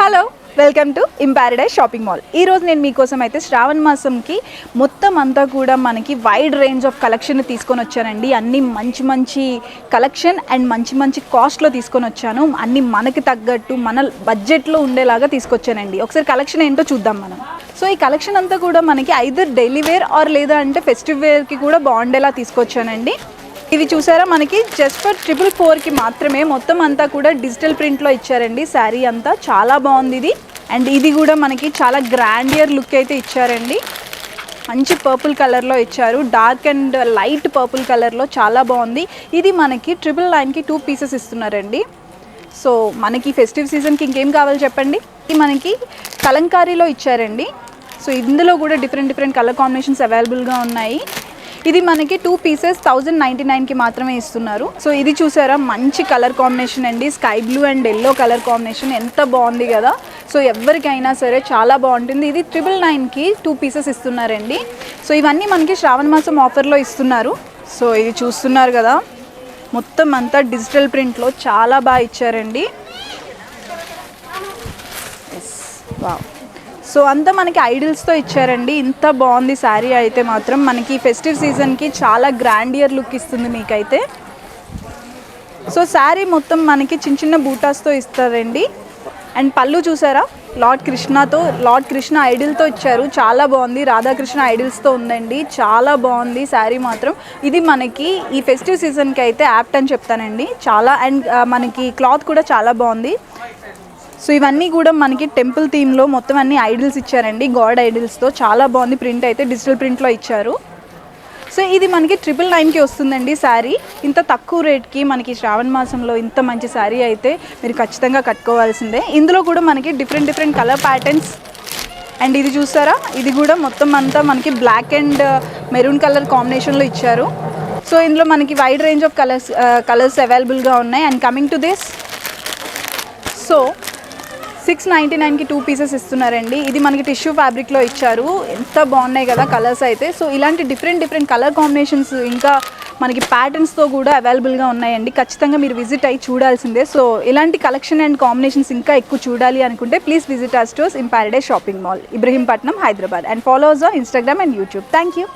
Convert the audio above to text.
Hello, welcome to Imparadise shopping mall. ఈరోజు నేను మీకోసం అయితే శ్రావణ మాసంకి మొత్తం అంతా కూడా మనకి వైడ్ రేంజ్ ఆఫ్ కలెక్షన్ తీసుకొని వచ్చానండి. అన్నీ మంచి మంచి కలెక్షన్ అండ్ మంచి మంచి కాస్ట్లో తీసుకొని వచ్చాను. అన్నీ మనకి తగ్గట్టు మన బడ్జెట్లో ఉండేలాగా తీసుకొచ్చానండి. ఒకసారి కలెక్షన్ ఏంటో చూద్దాం మనం. సో ఈ కలెక్షన్ అంతా కూడా మనకి ఐదర్ డైలీ వేర్ ఆర్ లేదా అంటే ఫెస్టివ్ వేర్కి కూడా బాగుండేలా తీసుకొచ్చానండి. ఇవి చూసారా, మనకి జస్ట్ ఫర్ 444కి మాత్రమే. మొత్తం అంతా కూడా డిజిటల్ ప్రింట్లో ఇచ్చారండి. శారీ అంతా చాలా బాగుంది ఇది. అండ్ ఇది కూడా మనకి చాలా గ్రాండియర్ లుక్ అయితే ఇచ్చారండి. మంచి పర్పుల్ కలర్లో ఇచ్చారు, డార్క్ అండ్ లైట్ పర్పుల్ కలర్లో చాలా బాగుంది. ఇది మనకి 999కి 2 పీసెస్ ఇస్తున్నారండి. సో మనకి ఫెస్టివ్ సీజన్కి ఇంకేం కావాలి చెప్పండి. ఇది మనకి కలంకారీలో ఇచ్చారండి. సో ఇందులో కూడా డిఫరెంట్ కలర్ కాంబినేషన్స్ అవైలబుల్గా ఉన్నాయి. ఇది మనకి 2 పీసెస్ 1099కి మాత్రమే ఇస్తున్నారు. సో ఇది చూసారా, మంచి కలర్ కాంబినేషన్ అండి. Sky blue and yellow colour combination ఎంత బాగుంది కదా. సో ఎవరికైనా సరే చాలా బాగుంటుంది. ఇది 999కి 2 పీసెస్ ఇస్తున్నారండి. సో ఇవన్నీ మనకి శ్రావణ మాసం ఆఫర్లో ఇస్తున్నారు. సో ఇది చూస్తున్నారు కదా, మొత్తం అంతా డిజిటల్ ప్రింట్లో చాలా బాగా ఇచ్చారండి. వావ్. సో అంతా మనకి ఐడిల్స్తో ఇచ్చారండి. ఇంత బాగుంది శారీ అయితే మాత్రం. మనకి ఫెస్టివ్ సీజన్కి చాలా గ్రాండియర్ లుక్ ఇస్తుంది మీకైతే. సో శారీ మొత్తం మనకి చిన్న బూటాస్తో ఇస్తారండి. అండ్ పళ్ళు చూసారా, లార్డ్ కృష్ణ ఐడిల్తో ఇచ్చారు. చాలా బాగుంది. రాధాకృష్ణ ఐడిల్స్తో ఉందండి. చాలా బాగుంది శారీ మాత్రం. ఇది మనకి ఈ ఫెస్టివ్ సీజన్కి అయితే యాప్ట్ అని చెప్తానండి చాలా. అండ్ మనకి క్లాత్ కూడా చాలా బాగుంది. సో ఇవన్నీ కూడా మనకి టెంపుల్ థీమ్లో మొత్తం అన్ని ఐడిల్స్ ఇచ్చారండి, గాడ్ ఐడిల్స్తో. చాలా బాగుంది. ప్రింట్ అయితే డిజిటల్ ప్రింట్లో ఇచ్చారు. సో ఇది మనకి 999కి వస్తుందండి శారీ. ఇంత తక్కువ రేట్కి మనకి శ్రావణ మాసంలో ఇంత మంచి శారీ అయితే మీరు ఖచ్చితంగా కట్టుకోవాల్సిందే. ఇందులో కూడా మనకి డిఫరెంట్ కలర్ ప్యాటర్న్స్. అండ్ ఇది చూసారా, ఇది కూడా మొత్తం అంతా మనకి బ్లాక్ అండ్ మెరూన్ కలర్ కాంబినేషన్లో ఇచ్చారు. సో ఇందులో మనకి వైడ్ రేంజ్ ఆఫ్ కలర్స్ అవైలబుల్గా ఉన్నాయి. And coming to this, so 699కి 2 పీసెస్ ఇస్తున్నారండి. ఇది మనకి టిష్యూ ఫ్యాబ్రిక్లో ఇచ్చారు. ఎంత బాగున్నాయి కదా కలర్స్ అయితే. సో ఇలాంటి డిఫరెంట్ కలర్ కాంబినేషన్స్ ఇంకా మనకి ప్యాటర్న్స్తో కూడా అవైలబుల్గా ఉన్నాయండి. ఖచ్చితంగా మీరు విజిట్ అయ్యి చూడాల్సిందే. సో ఇలాంటి కలెక్షన్ అండ్ కాంబినేషన్స్ ఇంకా ఎక్కువ చూడాలి అనుకుంటే please visit our stores Imparadise shopping mall, Ibrahimpatnam, Hyderabad. And follow us on Instagram and YouTube. Thank you.